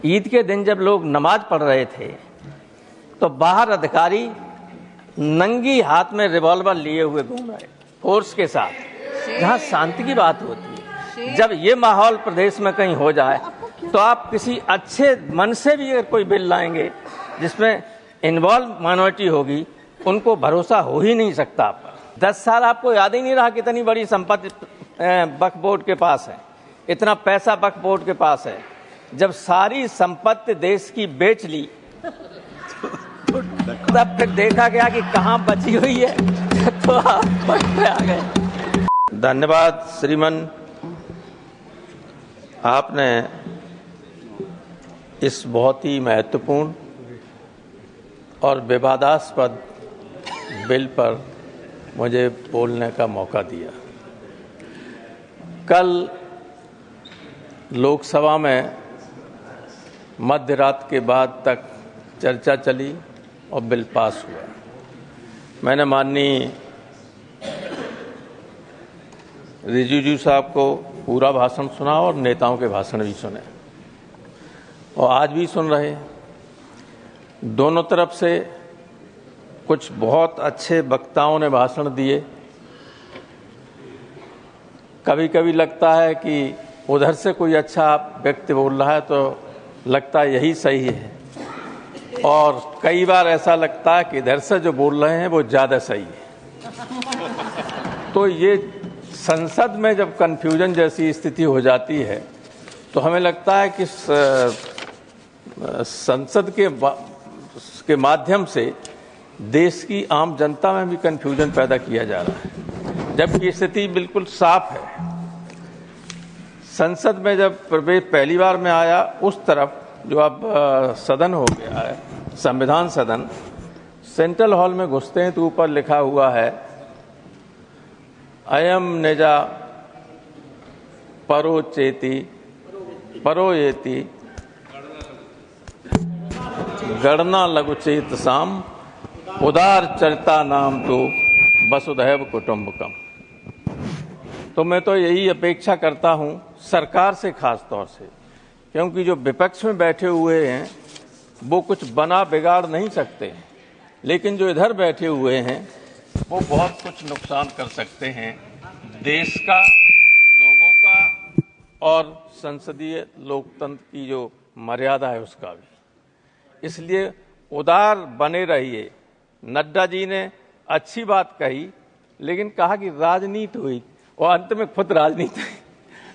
ईद के दिन जब लोग नमाज पढ़ रहे थे तो बाहर अधिकारी नंगी हाथ में रिवॉल्वर लिए हुए घूम रहे फोर्स के साथ, जहां शांति की बात होती है। जब ये माहौल प्रदेश में कहीं हो जाए तो आप किसी अच्छे मन से भी अगर कोई बिल लाएंगे जिसमें इन्वॉल्व माइनॉरिटी होगी, उनको भरोसा हो ही नहीं सकता। आप 10 साल आपको याद ही नहीं रहा कितनी बड़ी संपत्ति वक्फ बोर्ड के पास है, इतना पैसा वक्फ बोर्ड के पास है। जब सारी संपत्ति देश की बेच ली तब फिर देखा गया कि कहां बची हुई है तो आप वक्त पे आ गए। धन्यवाद श्रीमान, आपने इस बहुत ही महत्वपूर्ण और विवादास्पद बिल पर मुझे बोलने का मौका दिया। कल लोकसभा में मध्य रात के बाद तक चर्चा चली और बिल पास हुआ। मैंने माननीय रिजिजू साहब को पूरा भाषण सुना और नेताओं के भाषण भी सुने और आज भी सुन रहे हैं। दोनों तरफ से कुछ बहुत अच्छे वक्ताओं ने भाषण दिए। कभी कभी लगता है कि उधर से कोई अच्छा व्यक्ति बोल रहा है तो लगता है यही सही है, और कई बार ऐसा लगता है कि इधर से जो बोल रहे हैं वो ज़्यादा सही है। तो ये संसद में जब कन्फ्यूजन जैसी स्थिति हो जाती है तो हमें लगता है कि संसद के माध्यम से देश की आम जनता में भी कन्फ्यूजन पैदा किया जा रहा है, जबकि स्थिति बिल्कुल साफ है। संसद में जब प्रवेश पहली बार में आया, उस तरफ जो अब सदन हो गया है, संविधान सदन, सेंट्रल हॉल में घुसते हैं तो ऊपर लिखा हुआ है अयम निजा परोचेति परोयेति गणना लघुचेत साम उदार चरिता नाम तो वसुधैव कुटुंबकम। तो मैं तो यही अपेक्षा करता हूं सरकार से, खास तौर से, क्योंकि जो विपक्ष में बैठे हुए हैं वो कुछ बना बिगाड़ नहीं सकते, लेकिन जो इधर बैठे हुए हैं वो बहुत कुछ नुकसान कर सकते हैं देश का, लोगों का और संसदीय लोकतंत्र की जो मर्यादा है उसका भी। इसलिए उदार बने रहिए। नड्डा जी ने अच्छी बात कही, लेकिन कहा कि राजनीति हुई और अंत में खुद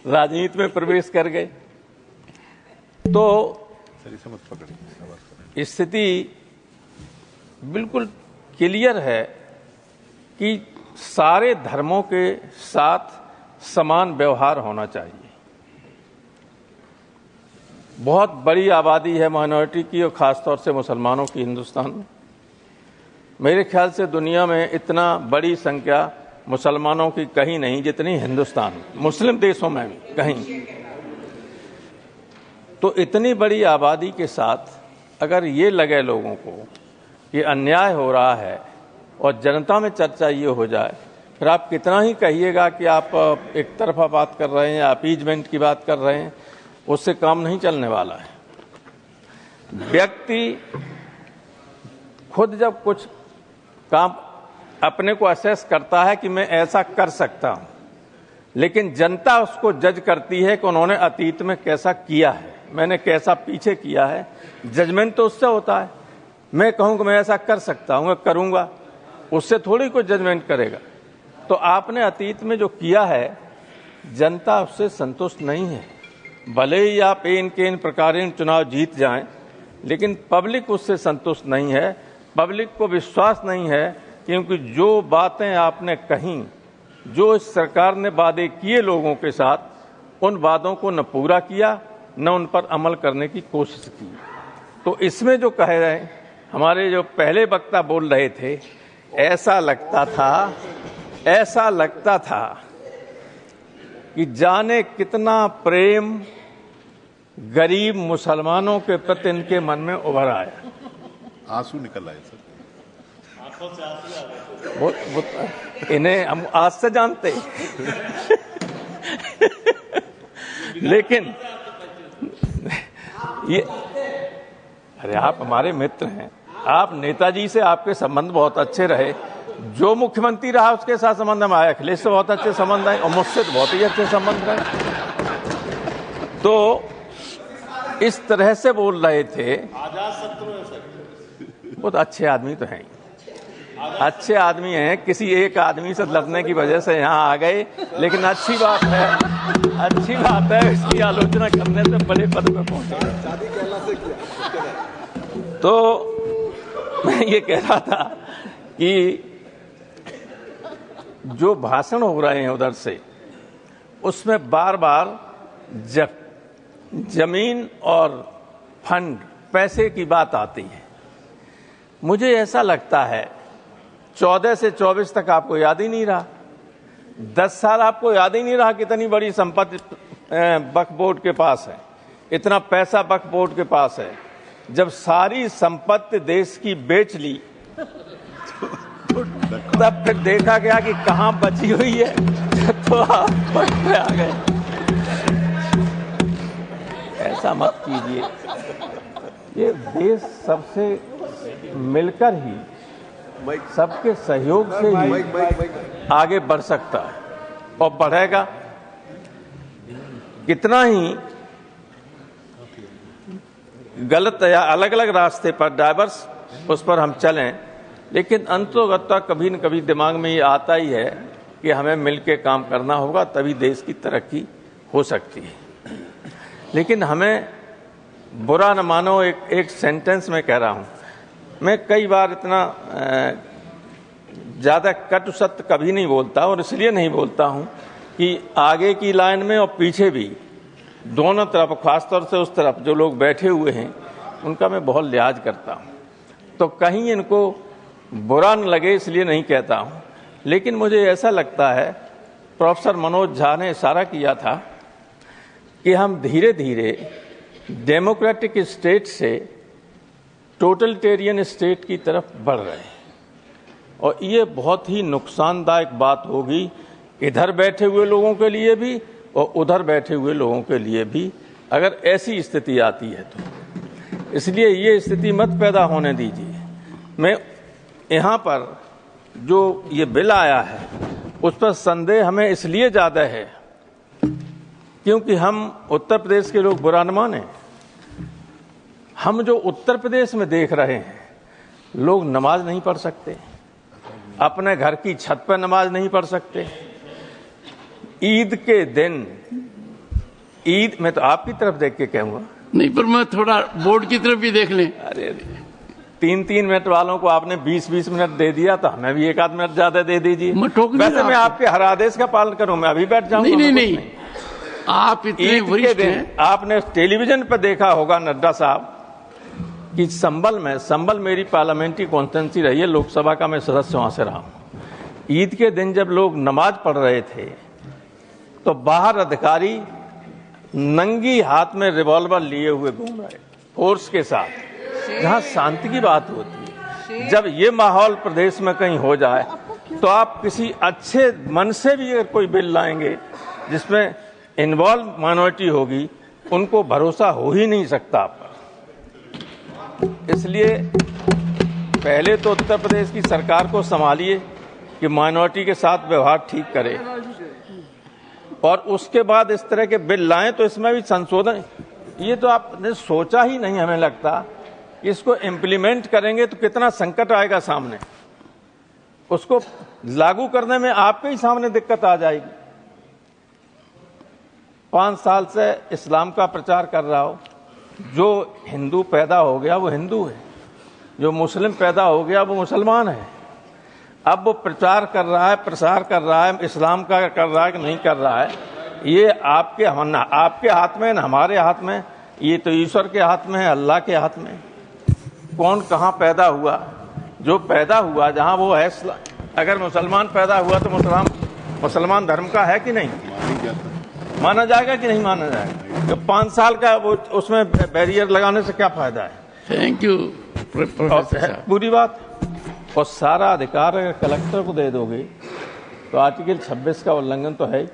राजनीति में प्रवेश कर गए। तो स्थिति बिल्कुल क्लियर है कि सारे धर्मों के साथ समान व्यवहार होना चाहिए। बहुत बड़ी आबादी है माइनॉरिटी की और खासतौर से मुसलमानों की हिंदुस्तान में। मेरे ख्याल से दुनिया में इतना बड़ी संख्या मुसलमानों की कहीं नहीं जितनी हिंदुस्तान, मुस्लिम देशों में भी कहीं। तो इतनी बड़ी आबादी के साथ अगर ये लगे लोगों को कि अन्याय हो रहा है और जनता में चर्चा ये हो जाए, फिर आप कितना ही कहिएगा कि आप एक तरफा बात कर रहे हैं, अपीजमेंट की बात कर रहे हैं, उससे काम नहीं चलने वाला है। व्यक्ति खुद जब कुछ काम अपने को असेस करता है कि मैं ऐसा कर सकता हूं, लेकिन जनता उसको जज करती है कि उन्होंने अतीत में कैसा किया है, मैंने कैसा पीछे किया है। जजमेंट तो उससे होता है। मैं कहूं कि मैं ऐसा कर सकता हूं, करूंगा, उससे थोड़ी कोई जजमेंट करेगा। तो आपने अतीत में जो किया है, जनता उससे संतुष्ट नहीं है। भले ही आप इन के इन प्रकारेण चुनाव जीत जाएं, लेकिन पब्लिक उससे संतुष्ट नहीं है। पब्लिक को विश्वास नहीं है, क्योंकि जो बातें आपने कहीं, जो इस सरकार ने वादे किए लोगों के साथ, उन वादों को न पूरा किया न उन पर अमल करने की कोशिश की। तो इसमें जो कह रहे हैं, हमारे जो पहले वक्ता बोल रहे थे, ऐसा लगता था कि जाने कितना प्रेम गरीब मुसलमानों के प्रति इनके मन में उभर आया। आंसू निकल आए सर, आंखों से आंसू आ गए। इन्हें हम आज से जानते लेकिन ये अरे आप हमारे मित्र हैं, आप नेताजी से आपके संबंध बहुत अच्छे रहे, जो मुख्यमंत्री रहा उसके साथ संबंध में आए, अखिलेश से बहुत अच्छे संबंध रहे और मुझसे तो बहुत ही अच्छे संबंध रहे। तो इस तरह से बोल रहे थे, बहुत अच्छे आदमी तो हैं, अच्छे आदमी हैं, किसी एक आदमी से लड़ने की वजह से यहाँ आ गए, लेकिन अच्छी बात है इसकी आलोचना करने से बड़े पद पे पहुंचे। तो मैं ये कह रहा था कि जो भाषण हो रहे हैं उधर से, उसमें बार बार जमीन और फंड, पैसे की बात आती है। मुझे ऐसा लगता है 14 से 24 तक आपको याद ही नहीं रहा, 10 साल आपको याद ही नहीं रहा कितनी बड़ी संपत्ति वक्फ बोर्ड के पास है, इतना पैसा वक्फ बोर्ड के पास है। जब सारी संपत्ति देश की बेच ली तब फिर देखा गया कि कहां बची हुई है, तो आप वक्त पे आ गए। ऐसा मत कीजिए, ये देश सबसे मिलकर ही, सबके सहयोग से ही आगे बढ़ सकता है और बढ़ेगा। कितना ही गलत या अलग अलग रास्ते पर डाइवर्स उस पर हम चलें, लेकिन अंततोगत्वा कभी न कभी दिमाग में ये आता ही है कि हमें मिलकर काम करना होगा, तभी देश की तरक्की हो सकती है। लेकिन हमें बुरा न मानो, एक सेंटेंस में कह रहा हूं, मैं कई बार इतना ज़्यादा कटु सत्य कभी नहीं बोलता, और इसलिए नहीं बोलता हूं कि आगे की लाइन में और पीछे भी दोनों तरफ, खासतौर से उस तरफ जो लोग बैठे हुए हैं, उनका मैं बहुत लिहाज करता हूं। तो कहीं इनको बुरा न लगे इसलिए नहीं कहता हूं, लेकिन मुझे ऐसा लगता है, प्रोफेसर मनोज झा ने इशारा किया था कि हम धीरे धीरे डेमोक्रेटिक स्टेट से टोटलिटेरियन स्टेट की तरफ बढ़ रहे हैं, और ये बहुत ही नुकसानदायक बात होगी, इधर बैठे हुए लोगों के लिए भी और उधर बैठे हुए लोगों के लिए भी, अगर ऐसी स्थिति आती है तो। इसलिए ये स्थिति मत पैदा होने दीजिए। मैं यहाँ पर जो ये बिल आया है उस पर संदेह हमें इसलिए ज़्यादा है क्योंकि हम उत्तर प्रदेश के लोग बुरा न माने, हम जो उत्तर प्रदेश में देख रहे हैं, लोग नमाज नहीं पढ़ सकते, अपने घर की छत पर नमाज नहीं पढ़ सकते, ईद के दिन, ईद में तो आपकी तरफ देख के कहूंगा, नहीं पर मैं थोड़ा बोर्ड की तरफ भी देख लें। अरे 3-3 मिनट वालों को आपने 20-20 मिनट दे दिया, तो हमें भी 1 आध मिनट ज्यादा दे दीजिए। वैसे मैं आपके हर आदेश का पालन करूं, मैं अभी बैठ जाऊंगा। नहीं, आप इतने वरिष्ठ हैं। आपने टेलीविजन पर देखा होगा नड्डा साहब कि संबल मेरी पार्लियामेंट्री कॉन्स्टिट्यूंसी रही है, लोकसभा का मैं सदस्य वहां से रहा हूं। ईद के दिन जब लोग नमाज पढ़ रहे थे तो बाहर अधिकारी नंगी हाथ में रिवॉल्वर लिए हुए घूम रहे, फोर्स के साथ, जहां शांति की बात होती है। जब ये माहौल प्रदेश में कहीं हो जाए तो आप किसी अच्छे मन से भी अगर कोई बिल लाएंगे जिसमें इन्वॉल्व माइनॉरिटी होगी, उनको भरोसा हो ही नहीं सकता आप पर। इसलिए पहले तो उत्तर प्रदेश की सरकार को संभालिए कि माइनॉरिटी के साथ व्यवहार ठीक करे, और उसके बाद इस तरह के बिल लाएं तो इसमें भी संशोधन। ये तो आपने सोचा ही नहीं, हमें लगता इसको इम्प्लीमेंट करेंगे तो कितना संकट आएगा सामने, उसको लागू करने में आपके ही सामने दिक्कत आ जाएगी। 5 साल से इस्लाम का प्रचार कर रहा हो, जो हिंदू पैदा हो गया वो हिंदू है, जो मुस्लिम पैदा हो गया वो मुसलमान है। अब वो प्रचार कर रहा है, प्रसार कर रहा है, इस्लाम का कर रहा है कि नहीं कर रहा है, ये आपके हाथ में, ना हमारे हाथ में, ये तो ईश्वर के हाथ में है, अल्लाह के हाथ में। कौन कहाँ पैदा हुआ, जो पैदा हुआ जहाँ वो है, अगर मुसलमान पैदा हुआ तो मुसलमान धर्म का है कि नहीं, माना जाएगा कि नहीं माना जाएगा। तो 5 साल का वो उसमें बैरियर लगाने से क्या फायदा है। Thank you professor. पूरी बात, और सारा अधिकार अगर कलेक्टर को दे दोगे तो आर्टिकल 26 का उल्लंघन तो है।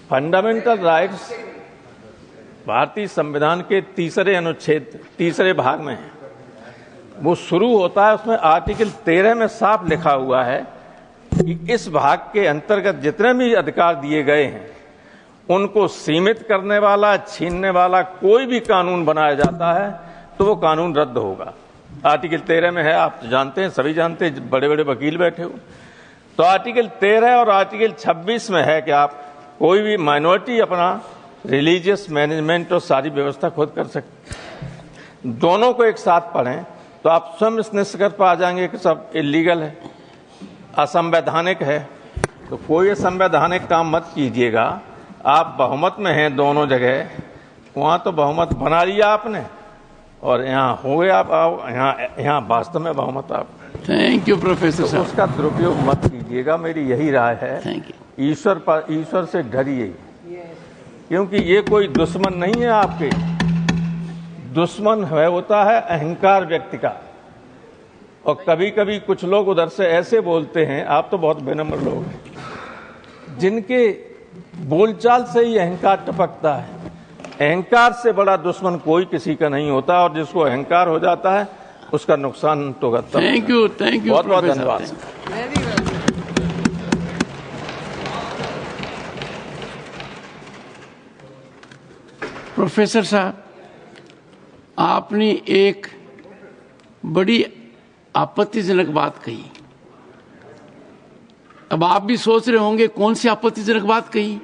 फंडामेंटल राइट्स भारतीय संविधान के 3रे अनुच्छेद 3रे भाग में है। वो शुरू होता है, उसमें आर्टिकल 13 में साफ लिखा हुआ है कि इस भाग के अंतर्गत जितने भी अधिकार दिए गए हैं उनको सीमित करने वाला, छीनने वाला कोई भी कानून बनाया जाता है तो वो कानून रद्द होगा। आर्टिकल 13 में है, आप जानते हैं, सभी जानते हैं, बड़े बड़े वकील बैठे हो। तो आर्टिकल 13 और आर्टिकल 26 में है कि आप कोई भी माइनॉरिटी अपना रिलीजियस मैनेजमेंट और सारी व्यवस्था खुद कर सकते। दोनों को एक साथ पढ़ें तो आप स्वयं इस निष्कर्ष पर आ जाएंगे कि सब इलीगल है, असंवैधानिक है। तो कोई असंवैधानिक काम मत कीजिएगा। आप बहुमत में हैं दोनों जगह, वहाँ तो बहुमत बना लिया आपने और यहाँ हो गए आप, यहाँ वास्तव में बहुमत आप। थैंक यू प्रोफेसर साहब। उसका दुरुपयोग मत कीजिएगा, मेरी यही राय है। Thank you. ईश्वर से डरिए, क्योंकि ये कोई दुश्मन नहीं है आपके। दुश्मन है होता है अहंकार व्यक्ति का। और कभी कभी कुछ लोग उधर से ऐसे बोलते हैं, आप तो बहुत बेनम्र लोग हैं, जिनके बोलचाल से ही अहंकार टपकता है। अहंकार से बड़ा दुश्मन कोई किसी का नहीं होता, और जिसको अहंकार हो जाता है उसका नुकसान तो करता है। थैंक यू, थैंक यू, बहुत बहुत धन्यवाद। प्रोफेसर साहब, आपने एक बड़ी आपत्तिजनक बात कही। अब आप भी सोच रहे होंगे कौन सी आपत्तिजनक बात कही।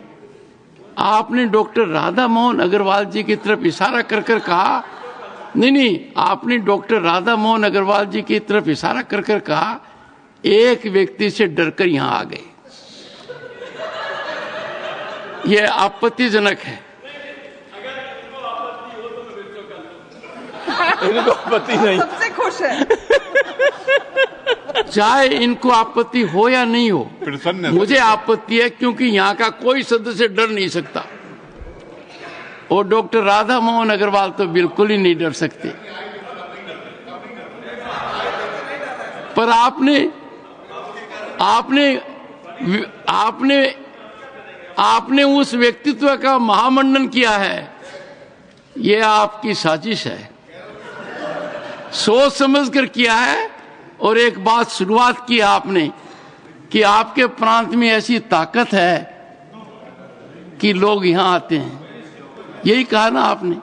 आपने डॉक्टर राधा मोहन अग्रवाल जी की तरफ इशारा कर कर कहा, नहीं, आपने डॉक्टर राधा मोहन अग्रवाल जी की तरफ इशारा कर कर कहा, एक व्यक्ति से डरकर यहां आ गए। यह आपत्तिजनक है। इनको आपत्ति नहीं, सबसे खुश है। चाहे इनको आपत्ति हो या नहीं हो, मुझे आपत्ति है, क्योंकि यहाँ का कोई सदस्य डर नहीं सकता और डॉक्टर राधा मोहन अग्रवाल तो बिल्कुल ही नहीं डर सकते। पर आपने उस व्यक्तित्व का महामंडन किया है। यह आपकी साजिश है, सोच समझकर किया है। और एक बात शुरुआत की आपने कि आपके प्रांत में ऐसी ताकत है कि लोग यहां आते हैं, यही कहा ना आपने।